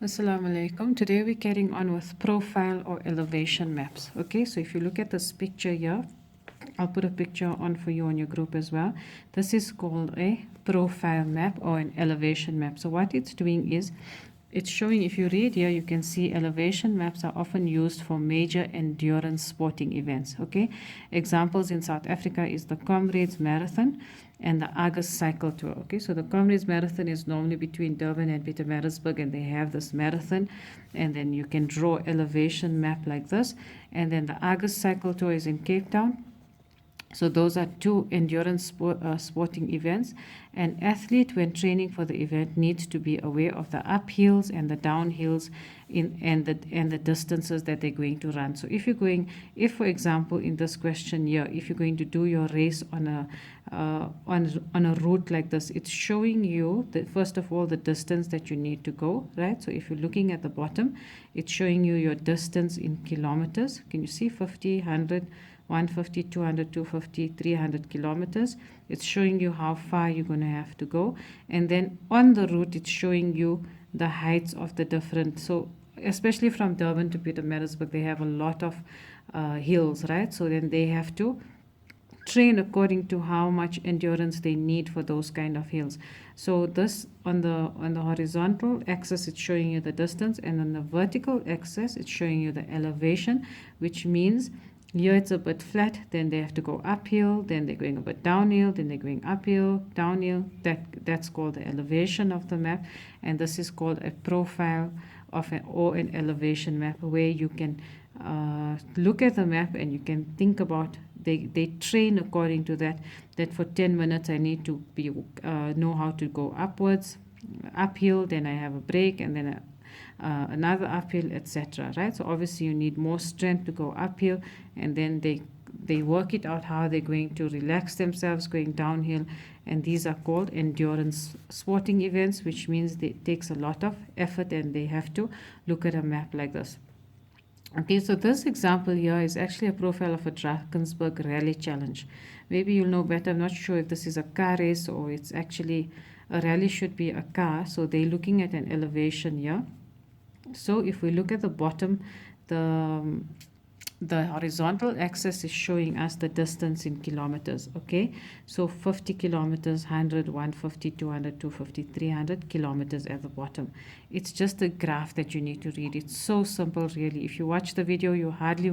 Assalamu alaikum. Today we're carrying on with profile or elevation maps. Okay, so if you look at this picture here, I'll put a picture on for you on your group as well. This is called a profile map or an elevation map. So what it's doing is it's showing, if you read here, you can see elevation maps are often used for major endurance sporting events. Okay, examples in South Africa is the Comrades Marathon and the August Cycle Tour. Okay, so the Comrades Marathon is normally between Durban and Pietermaritzburg, and they have this marathon, and then you can draw elevation map like this. And then the August Cycle Tour is in Cape Town. So those are two endurance sporting events. An athlete, when training for the event, needs to be aware of the uphills and the downhills and the distances that they're going to run. So if for example in this question here, if you're going to do your race on a route like this, it's showing you that first of all the distance that you need to go, right? So if you're looking at the bottom, it's showing you your distance in kilometers. Can you see 50, 100? 150, 200, 250, 300 kilometers. It's showing you how far you're going to have to go. And then on the route, it's showing you the heights of the different. So especially from Durban to Pietermaritzburg, they have a lot of hills, right? So then they have to train according to how much endurance they need for those kind of hills. So this on the horizontal axis, it's showing you the distance, and on the vertical axis, it's showing you the elevation, which means here it's a bit flat, then they have to go uphill, then they're going a bit downhill, then they're going uphill, downhill. That's called the elevation of the map, and this is called a profile of an elevation map, where you can look at the map and you can think about. They train according to that for 10 minutes I need to be know how to go uphill, then I have a break, and then another uphill, etc. Right? So obviously you need more strength to go uphill, and then they work it out how they're going to relax themselves going downhill, and these are called endurance sporting events, which means it takes a lot of effort and they have to look at a map like this. Okay, so this example here is actually a profile of a Drakensberg rally challenge. Maybe you'll know better. I'm not sure if this is a car race or it's actually a rally. Should be a car. So they're looking at an elevation here. So if we look at the bottom, the horizontal axis is showing us the distance in kilometers. Okay, so 50 kilometers, 100, 150, 200, 250, 300 kilometers at the bottom. It's just a graph that you need to read. It's so simple, really. If you watch the video, you hardly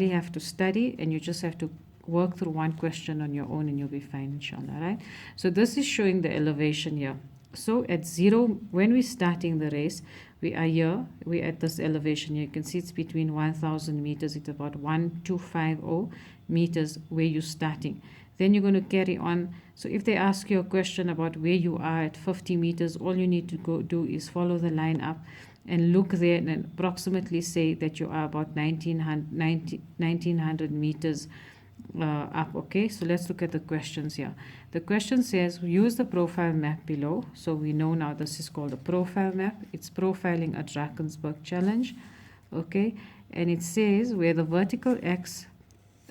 have to study, and you just have to work through one question on your own and you'll be fine, inshallah. Right? So this is showing the elevation here. So at 0, when we're starting the race, we are here, we're at this elevation here. You can see it's between 1,000 meters, it's about 1250 meters where you're starting. Then you're going to carry on. So if they ask you a question about where you are at 50 meters, all you need to go do is follow the line up and look there and approximately say that you are about 1900 meters up. Okay, so let's look at the questions here. The question says use the profile map below. So we know now this is called a profile map. It's profiling a Drakensberg challenge. Okay, and it says where the vertical x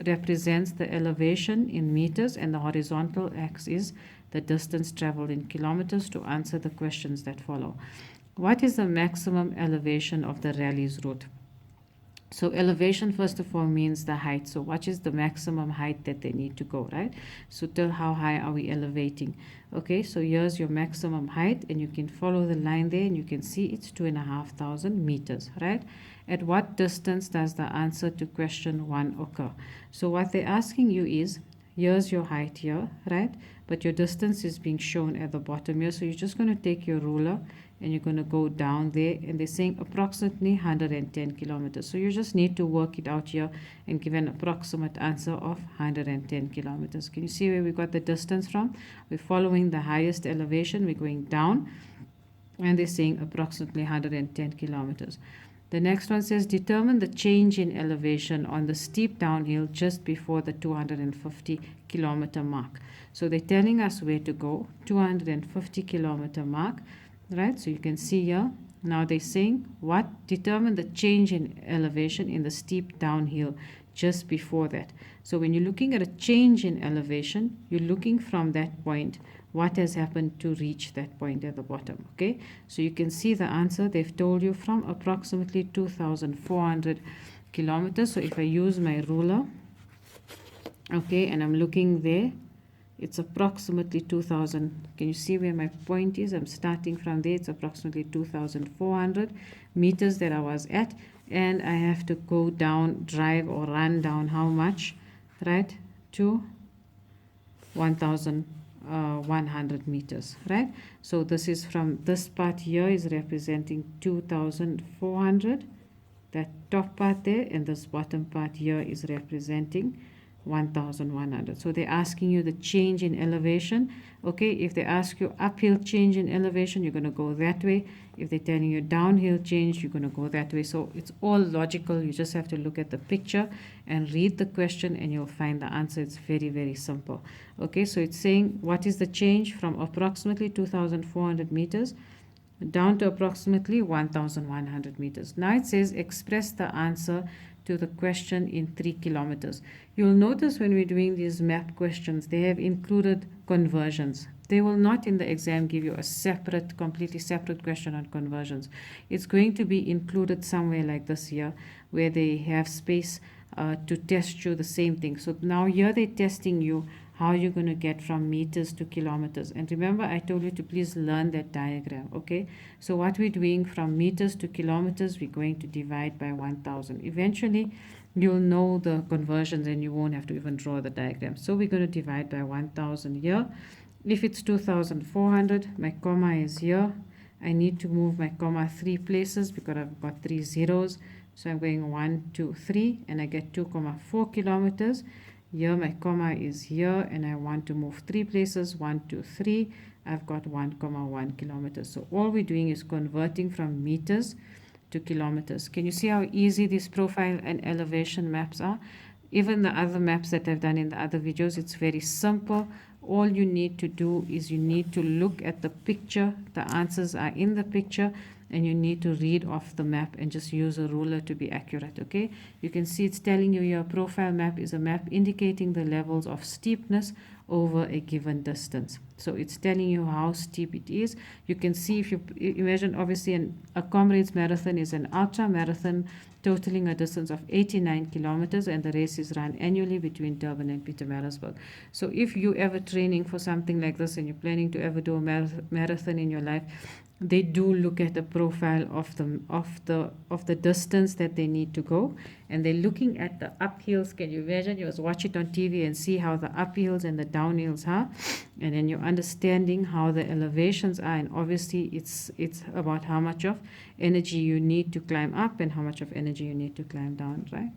represents the elevation in meters and the horizontal x is the distance traveled in kilometers, to answer the questions that follow. What is the maximum elevation of the rally's route? So elevation, first of all, means the height. So what is the maximum height that they need to go, right? So till how high are we elevating? Okay, so here's your maximum height, and you can follow the line there, and you can see it's 2,500 meters, right? At what distance does the answer to question 1 occur? So what they're asking you is, here's your height here, right? But your distance is being shown at the bottom here. So you're just going to take your ruler and you're going to go down there, and they're saying approximately 110 kilometers. So you just need to work it out here and give an approximate answer of 110 kilometers. Can you see where we got the distance from? We're following the highest elevation, we're going down, and they're saying approximately 110 kilometers. The next one says determine the change in elevation on the steep downhill just before the 250 kilometer mark. So they're telling us where to go, 250 kilometer mark, right? So you can see here, now they're saying what? Determine the change in elevation in the steep downhill just before that. So when you're looking at a change in elevation, you're looking from that point what has happened to reach that point at the bottom. Okay, so you can see the answer. They've told you from approximately 2,400 kilometers. So if I use my ruler, okay, and I'm looking there, it's approximately 2000. Can you see where my point is? I'm starting from there. It's approximately 2,400 meters that I was at, and I have to go down, drive or run down how much, right, to 1,100 meters, right? So this is from this part here is representing 2,400, that top part there, and this bottom part here is representing 1,100. So they're asking you the change in elevation. Okay, if they ask you uphill change in elevation, you're going to go that way. If they're telling you downhill change, you're going to go that way. So it's all logical. You just have to look at the picture and read the question, and you'll find the answer. It's very, very simple. Okay, so it's saying what is the change from approximately 2,400 meters down to approximately 1,100 meters. Now it says express the answer to the question in 3 kilometers. You'll notice when we're doing these map questions, they have included conversions. They will not in the exam give you a separate, completely separate question on conversions. It's going to be included somewhere like this here, where they have space to test you the same thing. So now here they're testing you how you're going to get from meters to kilometers. And remember, I told you to please learn that diagram, okay? So what we're doing from meters to kilometers, we're going to divide by 1,000. Eventually, you'll know the conversions and you won't have to even draw the diagram. So we're going to divide by 1,000 here. If it's 2,400, my comma is here. I need to move my comma 3 places because I've got 3 zeros. So I'm going 1, 2, 3, and I get 2,4 kilometers. Here my comma is here, and I want to move 3 places, 1, 2, 3. I've got 1,1 kilometers. So all we're doing is converting from meters to kilometers. Can you see how easy these profile and elevation maps are? Even the other maps that I've done in the other videos, it's very simple. All you need to do is you need to look at the picture. The answers are in the picture, and you need to read off the map and just use a ruler to be accurate. Okay, you can see it's telling you your profile map is a map indicating the levels of steepness over a given distance. So it's telling you how steep it is. You can see, if you imagine, obviously a comrades marathon is an ultra marathon totaling a distance of 89 kilometers, and the race is run annually between Durban and Pietermaritzburg. So if you ever training for something like this and you're planning to ever do a marathon in your life, they do look at the profile of the distance that they need to go, and they're looking at the uphills. Can you imagine? You just watch it on TV and see how the uphills and the downhills are, and then you're understanding how the elevations are, and obviously it's about how much of energy you need to climb up and how much of energy you need to climb down, right?